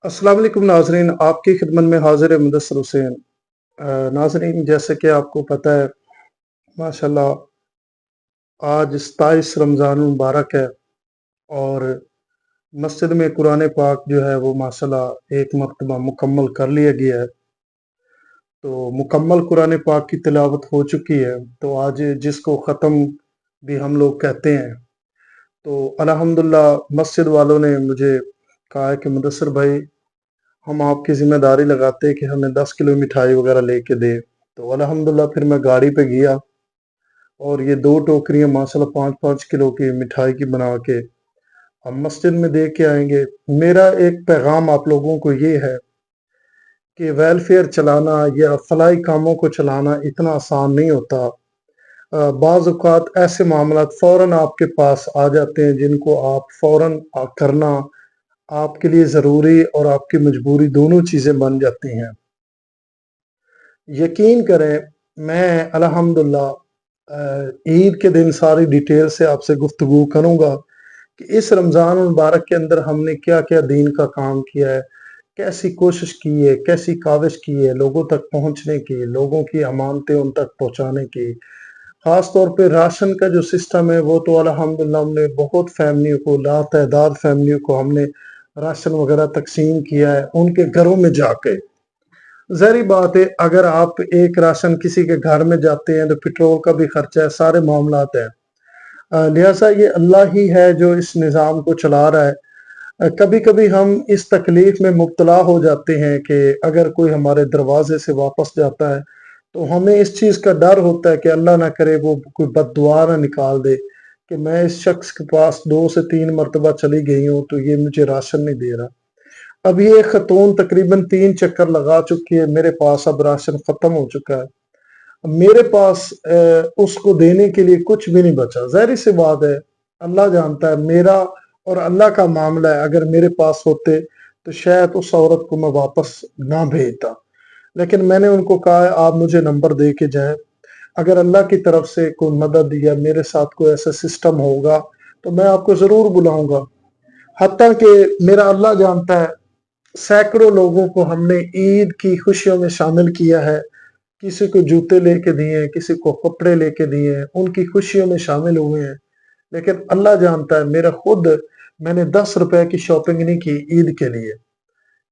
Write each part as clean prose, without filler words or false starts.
अस्सलाम वालेकुम नाजरीन, आपकी खिदमत में हाजिर है मुदस्सर हुसैन। नाजरीन, जैसे कि आपको पता है, माशाल्लाह आज 27 रमज़ान मुबारक है और मस्जिद में कुरान पाक जो है वो माशाल्लाह एक मरतबा मुकम्मल कर लिया गया है। तो मुकम्मल कुरान पाक की तिलावत हो चुकी है। तो आज जिसको ख़त्म भी हम लोग कहते हैं, तो अल्हम्दुलिल्लाह मस्जिद वालों ने मुझे कहा है कि मुदस्सर भाई, हम आपकी ज़िम्मेदारी लगाते हैं कि हमें 10 किलो मिठाई वगैरह लेके दे। तो अल्हम्दुलिल्लाह फिर मैं गाड़ी पे गया और ये 2 टोकरियाँ माशाल्लाह 5-5 किलो की मिठाई की बना के हम मस्जिद में दे के आएँगे। मेरा एक पैगाम आप लोगों को ये है कि वेलफेयर चलाना या फलाही कामों को चलाना इतना आसान नहीं होता। बाज़ औक़ात ऐसे मामलात फ़ौरन आपके पास आ जाते हैं जिनको आप फ़ौरन करना आपके लिए ज़रूरी और आपकी मजबूरी दोनों चीज़ें बन जाती हैं। यकीन करें, मैं अल्हम्दुलिल्लाह ईद के दिन सारी डिटेल से आपसे गुफ्तगू करूँगा कि इस रमज़ान मुबारक के अंदर हमने क्या-क्या दीन का काम किया है, कैसी कोशिश की है, कैसी काविश की है लोगों तक पहुँचने की, लोगों की अमानतें उन तक पहुँचाने की। ख़ास तौर पे राशन का जो सिस्टम है वो तो अल्हम्दुलिल्लाह हमने बहुत फैमिलियों को, लातादाद फैमिलियों को हमने राशन वग़ैरह तक़सीम किया है, उनके घरों में जाके। ज़ाहिर बात है, अगर आप एक राशन किसी के घर में जाते हैं तो पेट्रोल का भी खर्चा है, सारे मामलात हैं। लिहाजा ये अल्लाह ही है जो इस निज़ाम को चला रहा है। कभी-कभी हम इस तकलीफ में मुब्तला हो जाते हैं कि अगर कोई हमारे दरवाजे से वापस जाता है, तो हमें इस चीज़ का डर होता है कि अल्लाह ना करे वो कोई बद्दुआ ना निकाल दे कि मैं इस शख्स के पास 2 से 3 मर्तबा चली गई हूँ, तो ये मुझे राशन नहीं दे रहा। अब ये ख़तून तकरीबन 3 चक्कर लगा चुकी है, मेरे पास अब राशन ख़त्म हो चुका है। मेरे पास उसको देने के लिए कुछ भी नहीं बचा। ज़ाहिर-सी बात है, अल्लाह जानता है, मेरा और अल्लाह का मामला है। अगर मेरे पास होते तो शायद उस औरत को मैं वापस ना भेजता। लेकिन मैंने उनको कहा है आप मुझे नंबर दे के जाएँ। अगर अल्लाह की तरफ से कोई मदद या मेरे साथ कोई ऐसा सिस्टम होगा तो मैं आपको ज़रूर बुलाऊँगा। हत्ता कि मेरा अल्लाह जानता है, सैकड़ों लोगों को हमने ईद की खुशियों में शामिल किया है। किसी को जूते लेके दिए हैं, किसी को कपड़े लेके दिए हैं, उनकी खुशियों में शामिल हुए हैं। लेकिन अल्लाह जानता है, मेरा खुद मैंने 10 रुपए की शॉपिंग नहीं की ईद के लिए।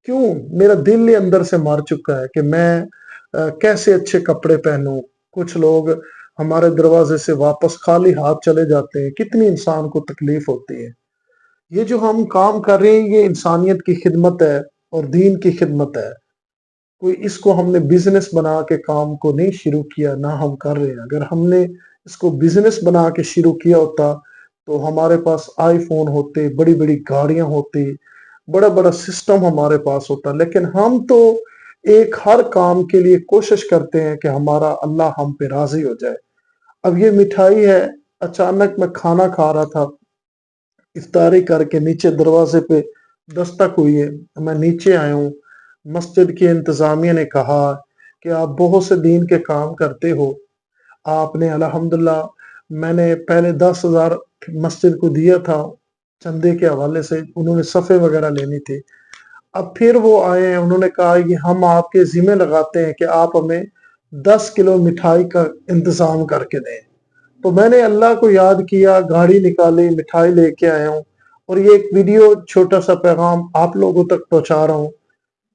क्यों? मेरा दिल ही अंदर से मर चुका है कि मैं कैसे अच्छे कपड़े पहनूँ। कुछ लोग हमारे दरवाजे से वापस खाली हाथ चले जाते हैं, कितनी इंसान को तकलीफ होती है। ये जो हम काम कर रहे हैं ये इंसानियत की खिदमत है और दीन की खिदमत है। कोई इसको हमने बिजनेस बना के काम को नहीं शुरू किया, ना हम कर रहे हैं। अगर हमने इसको बिजनेस बना के शुरू किया होता तो हमारे पास आईफोन होते, बड़ी बड़ी गाड़ियां होती, बड़ा बड़ा सिस्टम हमारे पास होता। लेकिन हम तो एक हर काम के लिए कोशिश करते हैं कि हमारा अल्लाह हम पे राजी हो जाए। अब ये मिठाई है, अचानक मैं खाना खा रहा था, इफ्तारी करके नीचे दरवाजे पे दस्तक हुई है, मैं नीचे आया हूँ। मस्जिद की इंतज़ामिया ने कहा कि आप बहुत से दीन के काम करते हो, आपने अल्हम्दुलिल्लाह, मैंने पहले 10,000 मस्जिद को दिया था चंदे के हवाले से, उन्होंने सफ़े वगैरह लेनी थी। अब फिर वो आए हैं, उन्होंने कहा कि हम आपके ज़िम्मे लगाते हैं कि आप हमें 10 किलो मिठाई का इंतज़ाम करके दें। तो मैंने अल्लाह को याद किया, गाड़ी निकाली, मिठाई लेके आया हूँ और ये एक वीडियो छोटा-सा पैगाम आप लोगों तक पहुँचा रहा हूँ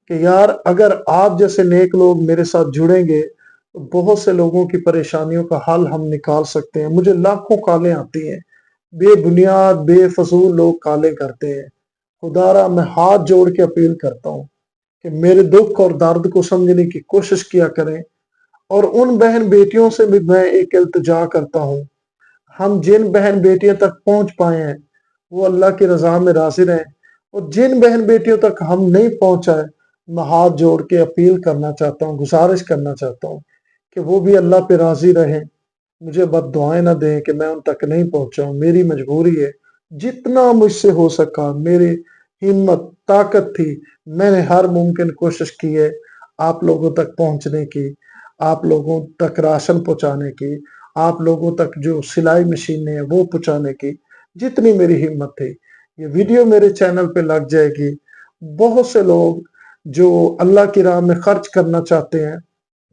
कि यार, अगर आप जैसे नेक लोग मेरे साथ जुड़ेंगे, तो बहुत से लोगों की परेशानियों का हल हम निकाल सकते हैं। मुझे लाखों कॉलें आती हैं, बेबुनियाद, बेफज़ूल लोग कॉलें करते हैं। खुदारा मैं हाथ जोड़ के अपील करता हूँ कि मेरे दुःख और दर्द को समझने की कोशिश किया करें और उन बहन-बेटियों से भी मैं एक इल्तिजा करता हूँ, हम जिन बहन-बेटियों तक पहुँच पाए हैं, वो अल्लाह की रज़ा में राज़ी रहें और जिन बहन-बेटियों तक हम नहीं पहुँचा है, मैं हाथ जोड़ के अपील करना चाहता हूँ, गुज़ारिश करना चाहता हूँ कि वो भी अल्लाह पे राज़ी रहें। मुझे बद्दुआएँ ना दें कि मैं उन तक नहीं पहुँचा हूँ, मेरी मजबूरी है। जितना मुझसे हो सका, मेरी हिम्मत, ताकत थी, मैंने हर मुमकिन कोशिश की है आप लोगों तक पहुँचने की, आप लोगों तक राशन पहुँचाने की, आप लोगों तक जो सिलाई मशीनें हैं वो पहुँचाने की, जितनी मेरी हिम्मत थी। ये वीडियो मेरे चैनल पे लग जाएगी बहुत से लोग जो अल्लाह की राह में खर्च करना चाहते हैं,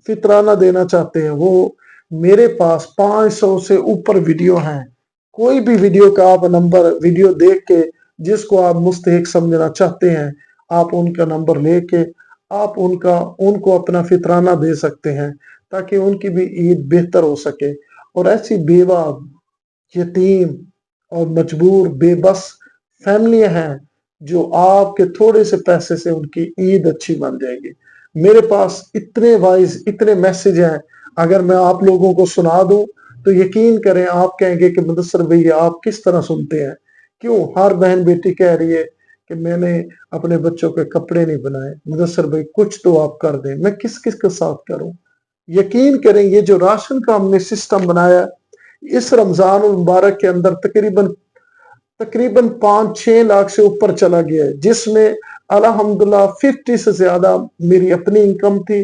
फितराना देना चाहते हैं, वो मेरे पास 500 से ऊपर वीडियो हैं। कोई भी वीडियो का आप नंबर वीडियो देख के जिसको आप मुस्तहिक समझना चाहते हैं, आप उनका नंबर लेके आप उनको अपना फितराना दे सकते हैं, ताकि उनकी भी ईद बेहतर हो सके। और ऐसी बेवा, यतीम और मजबूर बेबस फैमिलियां हैं जो आपके थोड़े से पैसे से उनकी ईद अच्छी बन जाएगी। मेरे पास इतने वाइज इतने मैसेज हैं, अगर मैं आप लोगों को सुना दूं तो यकीन करें आप कहेंगे कि मुदस्सर भैया आप किस तरह सुनते हैं। क्यों हर बहन बेटी कह रही है कि मैंने अपने बच्चों के कपड़े नहीं बनाए, मुदस्सर भाई कुछ तो आप कर दें। मैं किस किस के साथ करूं? यकीन करें ये जो राशन का हमने सिस्टम बनाया इस रमजान मुबारक के अंदर तकरीबन तकरीबन 5-6 लाख से ऊपर चला गया है, जिसमें अल्हम्दुलिल्लाह 50 से ज्यादा मेरी अपनी इनकम थी,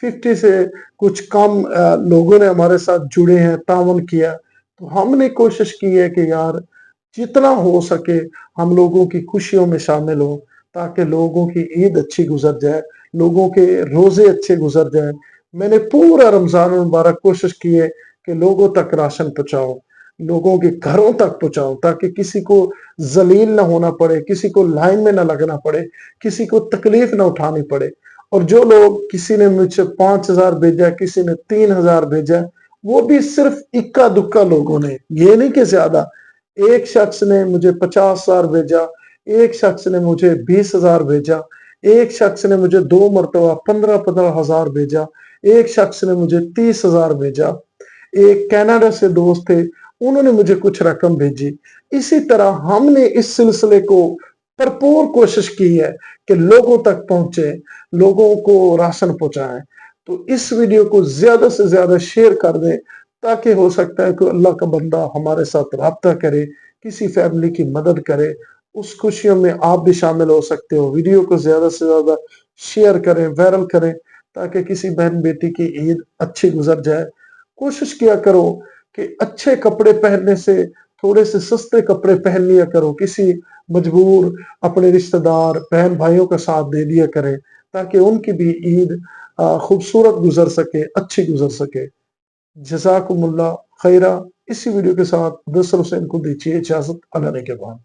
50 से कुछ कम लोगों ने हमारे साथ जुड़े हैं, तावन किया। तो हमने कोशिश की है कि यार जितना हो सके हम लोगों की खुशियों में शामिल हो, ताकि लोगों की ईद अच्छी गुजर जाए, लोगों के रोजे अच्छे गुजर जाए। मैंने पूरा रमजान मुबारक कोशिश की है कि लोगों तक राशन पहुंचाओ, लोगों के घरों तक पहुंचाओ, ताकि किसी को जलील ना होना पड़े, किसी को लाइन में ना लगना पड़े, किसी को तकलीफ ना उठानी पड़े। और जो लोग, किसी ने मुझे 5,000 भेजा, किसी ने 3,000 भेजा, वो भी सिर्फ इक्का दुक्का लोगों ने, ये नहीं कि ज्यादा। एक शख्स ने मुझे 50,000 भेजा, एक शख्स ने मुझे 20,000 भेजा, एक शख्स ने मुझे 2 मरतबा 15,000 भेजा, एक शख्स ने मुझे 30,000 भेजा, एक कनाडा से दोस्त थे उन्होंने मुझे कुछ रकम भेजी। इसी तरह हमने इस सिलसिले को भरपूर कोशिश की है कि लोगों तक पहुंचे, लोगों को राशन पहुंचाएं। तो इस वीडियो को ज्यादा से ज्यादा शेयर कर दें, ताकि हो सकता है कि अल्लाह का बंदा हमारे साथ राब्ता करे, किसी फैमिली की मदद करे, उस खुशियों में आप भी शामिल हो सकते हो। वीडियो को ज्यादा से ज्यादा शेयर करें, वायरल करें, ताकि किसी बहन बेटी की ईद अच्छी गुजर जाए। कोशिश किया करो कि अच्छे कपड़े पहनने से थोड़े से सस्ते कपड़े पहन लिया करो, किसी मजबूर अपने रिश्तेदार बहन भाइयों का साथ दे दिया करें, ताकि उनकी भी ईद खूबसूरत गुजर सके, अच्छी गुजर सके। जज़ाकुमुल्लाह खैरा। इसी वीडियो के साथ दूसरों से इनको दीजिए इजाजत। अल्लाह ने के बाद।